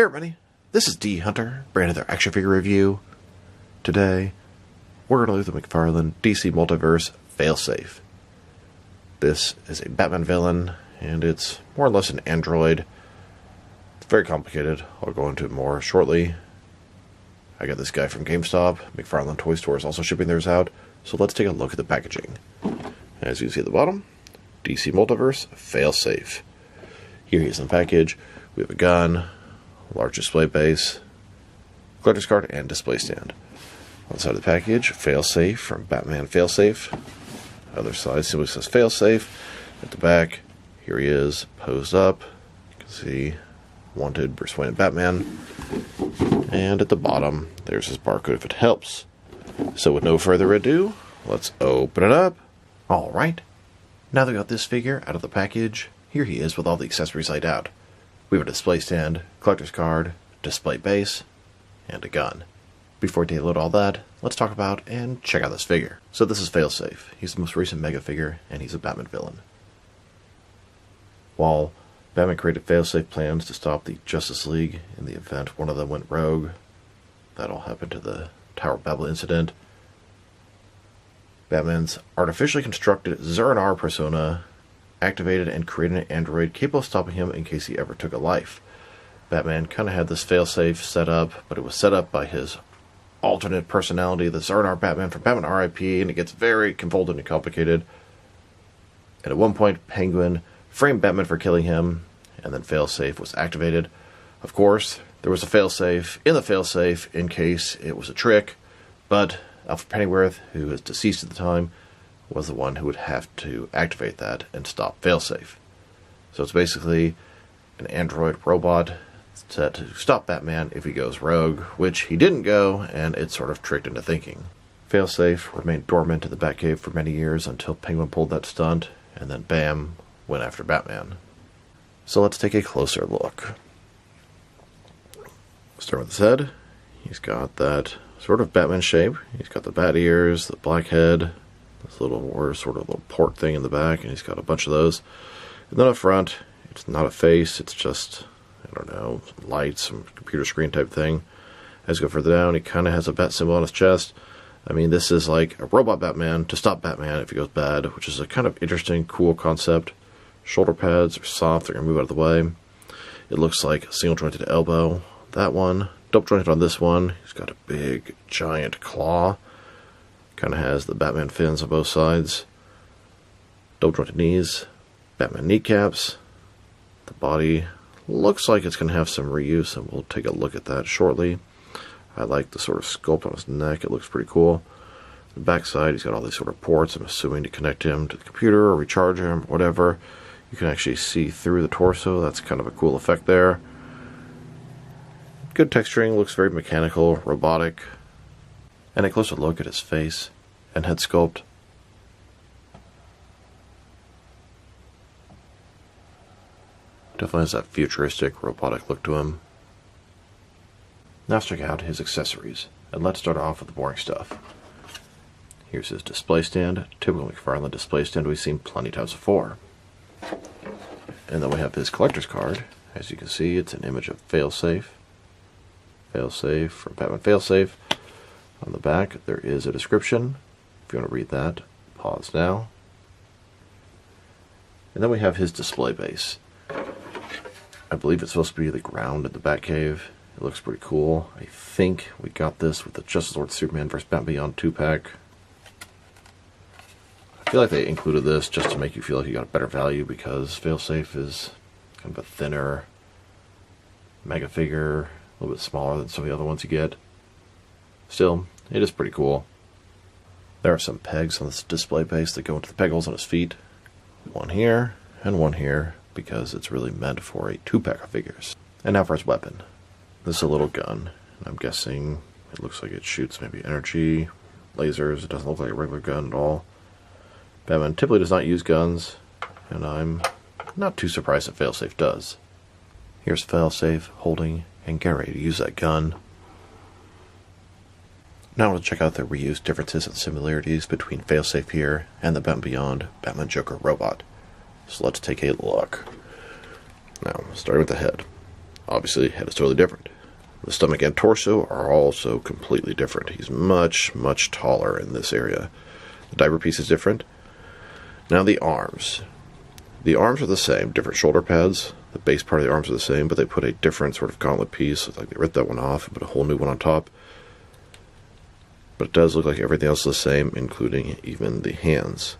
Hey everybody, this is D Hunter, bringing another action figure review. Today, we're going to look at the McFarlane DC Multiverse Failsafe. This is a Batman villain, and it's more or less an android. It's very complicated. I'll go into it more shortly. I got this guy from GameStop. McFarlane Toy Store is also shipping theirs out, so let's take a look at the packaging. As you can see at the bottom, DC Multiverse Failsafe. Here he is in the package. We have a gun, large display base, collector's card, and display stand. On the side of the package, Failsafe from Batman Failsafe. Other side simply says Failsafe. At the back, here he is, posed up. You can see Wanted, Bruce Wayne, and Batman. And at the bottom, there's his barcode if it helps. So with no further ado, let's open it up. Alright, now that we got this figure out of the package, here he is with all the accessories laid out. We have a display stand, collector's card, display base, and a gun. Before we take a look at all that, let's talk about and check out this figure. So this is Failsafe. He's the most recent Mega figure, and he's a Batman villain. While Batman created Failsafe plans to stop the Justice League in the event one of them went rogue, that all happened to the Tower of Babel incident, Batman's artificially constructed Zur-En-Arrh persona activated and created an android capable of stopping him in case he ever took a life. Batman kind of had this failsafe set up, but it was set up by his alternate personality, the Zur-En-Arrh Batman from Batman R.I.P., and it gets very convoluted and complicated. And at one point, Penguin framed Batman for killing him, and then failsafe was activated. Of course, there was a failsafe in the failsafe in case it was a trick, but Alfred Pennyworth, who is deceased at the time, was the one who would have to activate that and stop failsafe. So it's basically an android robot set to stop Batman if he goes rogue, which he didn't go, and it's sort of tricked into thinking. Failsafe remained dormant in the Batcave for many years until Penguin pulled that stunt, and then bam, went after Batman. So let's take a closer look. Start with his head. He's got that sort of Batman shape. He's got the bat ears, the black head, this little sort of little port thing in the back, and he's got a bunch of those. And then up front, it's not a face, it's just, I don't know, lights, some computer screen type thing. As you go further down, he kind of has a bat symbol on his chest. I mean, this is like a robot Batman to stop Batman if he goes bad, which is a kind of interesting, cool concept. Shoulder pads are soft, they're going to move out of the way. It looks like a single jointed elbow. That one, double jointed on this one. He's got a big, giant claw. Kind of has the Batman fins on both sides. Double jointed knees. Batman kneecaps. The body looks like it's going to have some reuse, and we'll take a look at that shortly. I like the sort of sculpt on his neck. It looks pretty cool. The backside, he's got all these sort of ports, I'm assuming, to connect him to the computer or recharge him or whatever. You can actually see through the torso. That's kind of a cool effect there. Good texturing, looks very mechanical, robotic. And a closer look at his face and head sculpt. Definitely has that futuristic, robotic look to him. Now let's check out his accessories. And let's start off with the boring stuff. Here's his display stand. Typical McFarlane display stand we've seen plenty times before. And then we have his collector's card. As you can see, it's an image of Failsafe. Failsafe from Batman Failsafe. On the back, there is a description. If you want to read that, pause now. And then we have his display base. I believe it's supposed to be the ground at the Batcave. It looks pretty cool. I think we got this with the Justice Lord Superman vs. Batman Beyond 2-pack. I feel like they included this just to make you feel like you got a better value, because Failsafe is kind of a thinner mega figure, a little bit smaller than some of the other ones you get. Still, it is pretty cool. There are some pegs on this display base that go into the peg holes on his feet. One here, and one here, because it's really meant for a 2-pack of figures. And now for his weapon. This is a little gun. I'm guessing it looks like it shoots maybe energy, lasers. It doesn't look like a regular gun at all. Batman typically does not use guns, and I'm not too surprised that Failsafe does. Here's Failsafe holding and getting ready to use that gun. Now we'll check out the reuse differences and similarities between Failsafe here and the Batman Beyond Batman Joker robot. So let's take a look. Now, starting with the head. obviously, head is totally different. The stomach and torso are also completely different. He's much, much taller in this area. The diaper piece is different. Now the arms. The arms are the same, different shoulder pads. The base part of the arms are the same, but they put a different sort of gauntlet piece. It's like they ripped that one off and put a whole new one on top. But it does look like everything else is the same, including even the hands.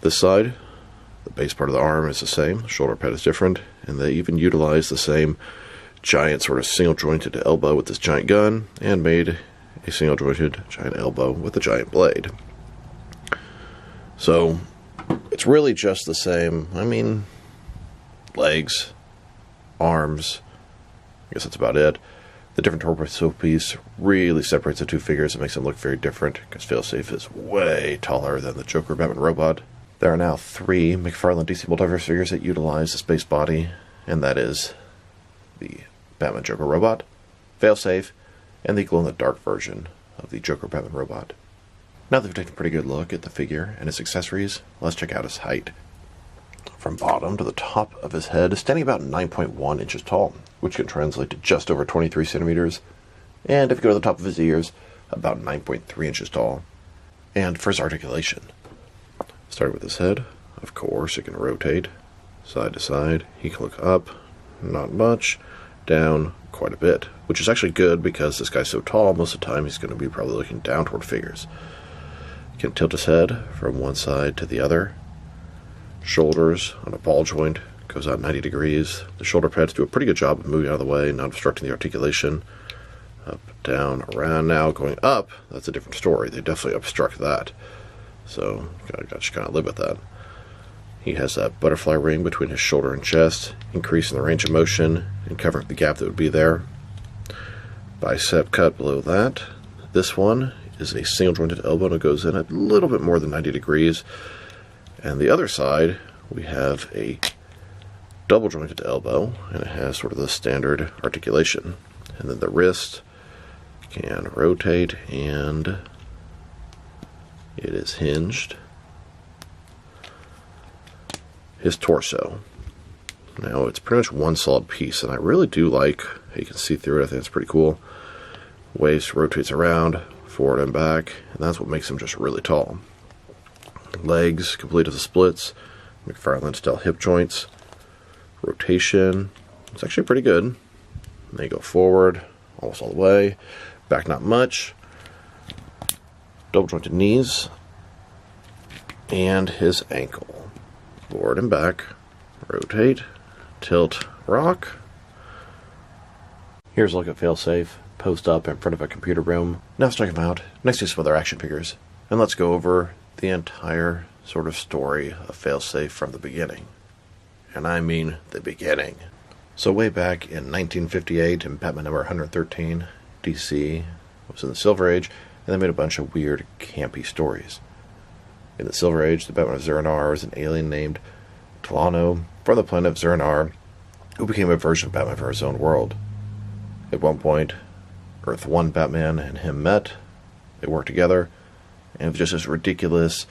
This side, the base part of the arm is the same, the shoulder pad is different, and they even utilize the same giant sort of single-jointed elbow with this giant gun, and made a single-jointed giant elbow with a giant blade. So, it's really just the same. I mean, legs, arms, I guess that's about it. The different torso piece really separates the two figures and makes them look very different, because Failsafe is way taller than the Joker Batman robot. There are now 3 McFarlane DC Multiverse figures that utilize the space body, and that is the Batman Joker robot, Failsafe, and the glow-in-the-dark version of the Joker Batman robot. Now that we've taken a pretty good look at the figure and its accessories, let's check out his height. From bottom to the top of his head is standing about 9.1 inches tall, which can translate to just over 23 centimeters, and if you go to the top of his ears, about 9.3 inches tall. And for his articulation, starting with his head, of course, it can rotate side to side. He can look up, not much, down quite a bit, which is actually good because this guy's so tall, most of the time he's going to be probably looking down toward figures. He can tilt his head from one side to the other. Shoulders on a ball joint goes out 90 degrees. The shoulder pads do a pretty good job of moving out of the way, not obstructing the articulation. Up, down, around. Now going up, that's a different story. They definitely obstruct that. So, got to kind of live with that. He has that butterfly ring between his shoulder and chest, increasing the range of motion and covering the gap that would be there. Bicep cut below that. This one is a single jointed elbow and it goes in a little bit more than 90 degrees. And the other side, we have a double jointed elbow, and it has sort of the standard articulation. And then the wrist can rotate, and it is hinged. His torso. Now, it's pretty much one solid piece, and I really do like how you can see through it. I think it's pretty cool. Waist rotates around, forward and back, and that's what makes him just really tall. Legs, complete as the splits, McFarlane style hip joints, rotation, it's actually pretty good. They go forward, almost all the way, back not much, double jointed knees, and his ankle. Forward and back, rotate, tilt, rock. Here's a look at Failsafe, post up in front of a computer room. Now let's check him out next to some other action figures, and let's go over the entire sort of story of Failsafe from the beginning. And I mean the beginning. So way back in 1958, in Batman number 113, DC was in the Silver Age, and they made a bunch of weird, campy stories. In the Silver Age, the Batman of Zur-En-Arrh was an alien named Talano from the planet of Zur-En-Arrh, who became a version of Batman for his own world. At one point, Earth 1 Batman and him met, they worked together, and it was just this ridiculous,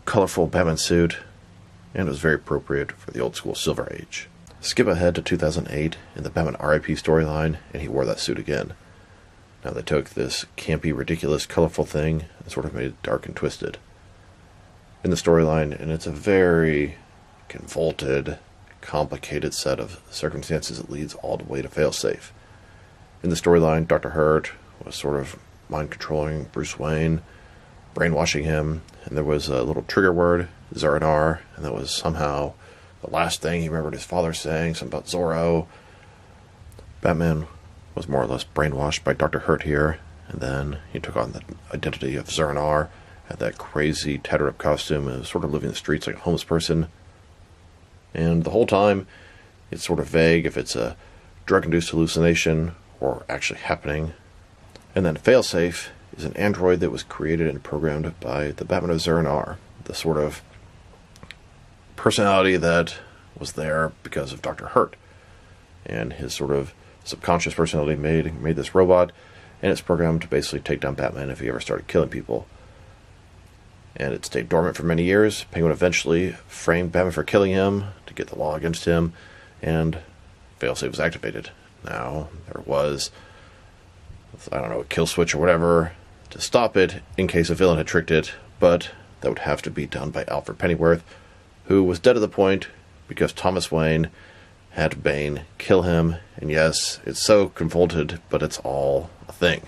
colorful Batman suit, and it was very appropriate for the old school Silver Age. Skip ahead to 2008 in the Batman RIP storyline, and he wore that suit again. Now they took this campy, ridiculous, colorful thing and sort of made it dark and twisted in the storyline, and it's a very convoluted, complicated set of circumstances that leads all the way to Failsafe. In the storyline, Dr. Hurt was sort of mind-controlling Bruce Wayne, brainwashing him, and there was a little trigger word, Zur-En-Arrh, and that was somehow the last thing he remembered his father saying, something about Zorro. Batman was more or less brainwashed by Dr. Hurt here, and then he took on the identity of Zur-En-Arrh, had that crazy tattered-up costume, and was sort of living the streets like a homeless person. And the whole time, it's sort of vague if it's a drug-induced hallucination or actually happening. And then Failsafe is an android that was created and programmed by the Batman of Zur-En-Arrh, the sort of personality that was there because of Dr. Hurt. And his sort of subconscious personality made this robot, and it's programmed to basically take down Batman if he ever started killing people. And it stayed dormant for many years. Penguin eventually framed Batman for killing him to get the law against him, and Failsafe was activated. Now, there was, I don't know, a kill switch or whatever to stop it in case a villain had tricked it, but that would have to be done by Alfred Pennyworth, who was dead at the point because Thomas Wayne had Bane kill him. And yes, it's so convoluted, but it's all a thing.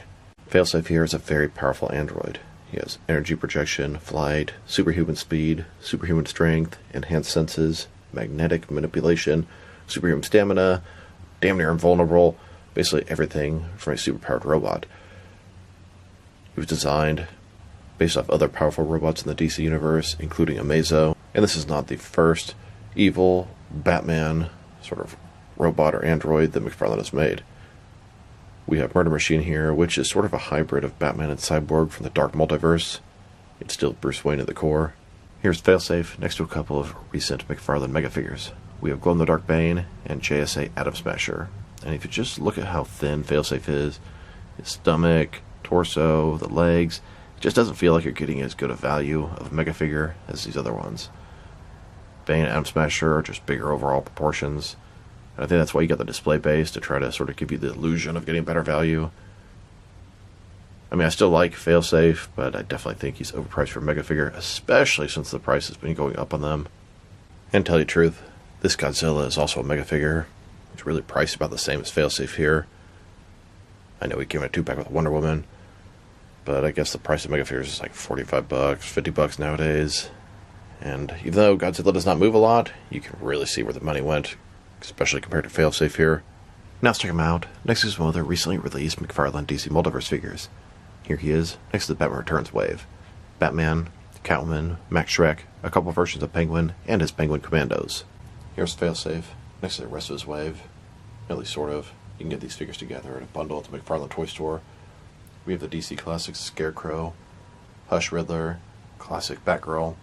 Failsafe here is a very powerful android. He has energy projection, flight, superhuman speed, superhuman strength, enhanced senses, magnetic manipulation, superhuman stamina, damn near invulnerable, basically everything from a superpowered robot. He was designed based off other powerful robots in the DC universe, including Amazo, and this is not the first evil Batman sort of robot or android that McFarlane has made. We have Murder Machine here, which is sort of a hybrid of Batman and Cyborg from the Dark Multiverse. It's still Bruce Wayne at the core. Here's Failsafe next to a couple of recent McFarlane Mega figures. We have Glow-in-the-Dark Bane and JSA Atom Smasher. And if you just look at how thin Failsafe is, his stomach, torso, the legs, it just doesn't feel like you're getting as good a value of a Mega figure as these other ones. Bane and Atom Smasher are just bigger overall proportions. And I think that's why you got the display base, to try to sort of give you the illusion of getting better value. I mean, I still like Failsafe, but I definitely think he's overpriced for a Mega figure, especially since the price has been going up on them. And to tell you the truth, this Godzilla is also a Mega figure. It's really priced about the same as Failsafe here. I know we came in a 2-pack with Wonder Woman, but I guess the price of Mega figures is like $45, $50 nowadays. And even though Godzilla does not move a lot, you can really see where the money went, especially compared to Failsafe here. Now let's check him out next to some other recently released McFarlane DC Multiverse figures. Here he is, next to the Batman Returns wave. Batman, Catwoman, Max Schreck, a couple versions of Penguin, and his Penguin Commandos. Here's Failsafe, next to the rest of his wave. At least sort of. You can get these figures together in a bundle at the McFarlane Toy Store. We have the DC Classics Scarecrow, Hush Riddler, Classic Batgirl,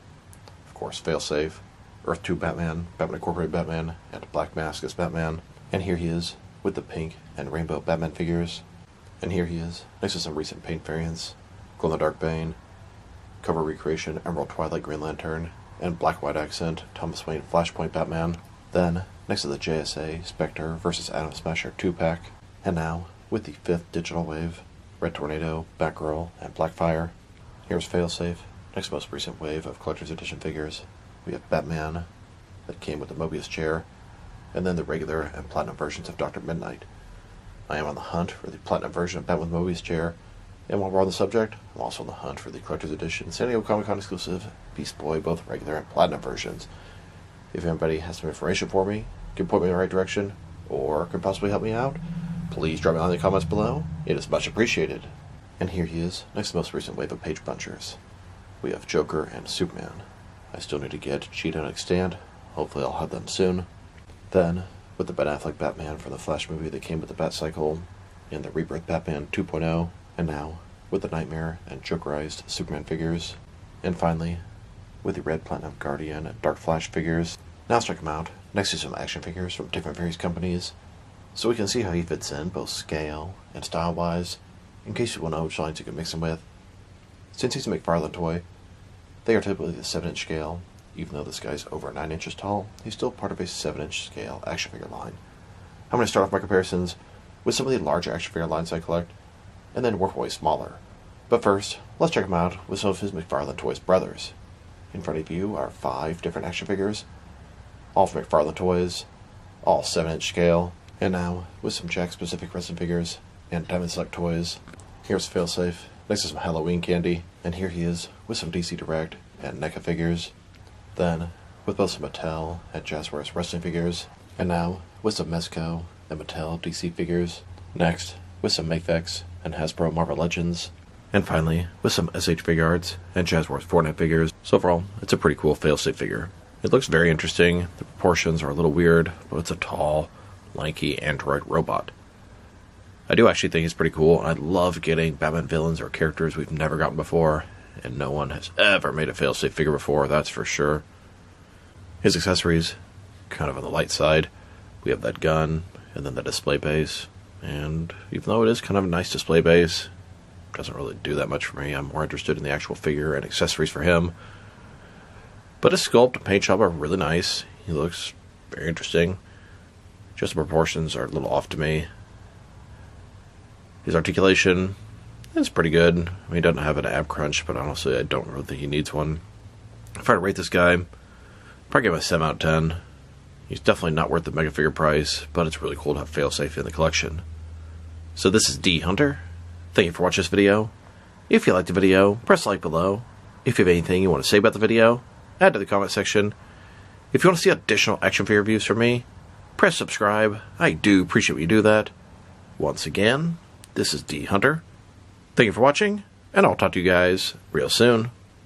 of course Failsafe, Earth 2 Batman, Batman Incorporated Batman, and Black Mask as Batman. And here he is, with the pink and rainbow Batman figures. And here he is, next to some recent paint variants, Glow-in-the-Dark Bane, cover recreation Emerald Twilight Green Lantern, and Black-White Accent Thomas Wayne Flashpoint Batman. Then, next to the JSA Spectre vs. Atom Smasher 2-pack. And now, with the 5th digital wave, Red Tornado, Batgirl, and Blackfire. Here's Failsafe, next most recent wave of Collector's Edition figures. We have Batman, that came with the Mobius chair, and then the regular and platinum versions of Dr. Midnight. I am on the hunt for the platinum version of Batman with Mobius chair, and while we're on the subject, I'm also on the hunt for the Collector's Edition San Diego Comic-Con exclusive Beast Boy, both regular and platinum versions. If anybody has some information for me, can point me in the right direction, or can possibly help me out, please drop me in the comments below. It is much appreciated. And here he is, next to the most recent wave of page punchers. We have Joker and Superman. I still need to get Cheetah and Extant. Hopefully I'll have them soon. Then, with the Ben Affleck Batman from the Flash movie that came with the Bat-Cycle, and the Rebirth Batman 2.0, and now, with the Nightmare and Jokerized Superman figures. And finally, with the Red Platinum Guardian and Dark Flash figures. Now let's check him out, next to some action figures from different various companies, so we can see how he fits in, both scale and style-wise, in case you want to know which lines you can mix him with. Since he's a McFarlane toy, they are typically the 7-inch scale. Even though this guy's over 9 inches tall, he's still part of a 7-inch scale action figure line. I'm going to start off my comparisons with some of the larger action figure lines I collect, and then work my way smaller. But first, let's check him out with some of his McFarlane Toys brothers. In front of you are 5 different action figures, all from McFarlane Toys, all 7-inch scale, and now with some Jack-specific resin figures and Diamond Select toys. Here's Failsafe, next to some Halloween candy, and here he is with some DC Direct and NECA figures. Then, with both some Mattel and Jazzwares wrestling figures, and now with some Mezco and Mattel DC figures. Next, with some Mafex and Hasbro Marvel Legends. And finally, with some SH Figuarts and Jazzwares Fortnite figures. So overall, it's a pretty cool Failsafe figure. It looks very interesting, the proportions are a little weird, but it's a tall, lanky android robot. I do actually think it's pretty cool. I love getting Batman villains or characters we've never gotten before, and no one has ever made a Failsafe figure before, that's for sure. His accessories, kind of on the light side. We have that gun, and then the display base. And even though it is kind of a nice display base, it doesn't really do that much for me. I'm more interested in the actual figure and accessories for him. But his sculpt and paint job are really nice. He looks very interesting. Just the proportions are a little off to me. His articulation is pretty good. I mean, he doesn't have an ab crunch, but honestly, I don't really think he needs one. If I were to rate this guy, probably give him a 7 out of 10. He's definitely not worth the mega figure price, but it's really cool to have Failsafe in the collection. So this is D Hunter. Thank you for watching this video. If you liked the video, press like below. If you have anything you want to say about the video, add to the comment section. If you want to see additional action figure reviews from me, press subscribe. I do appreciate when you do that. Once again, this is D Hunter. Thank you for watching, and I'll talk to you guys real soon.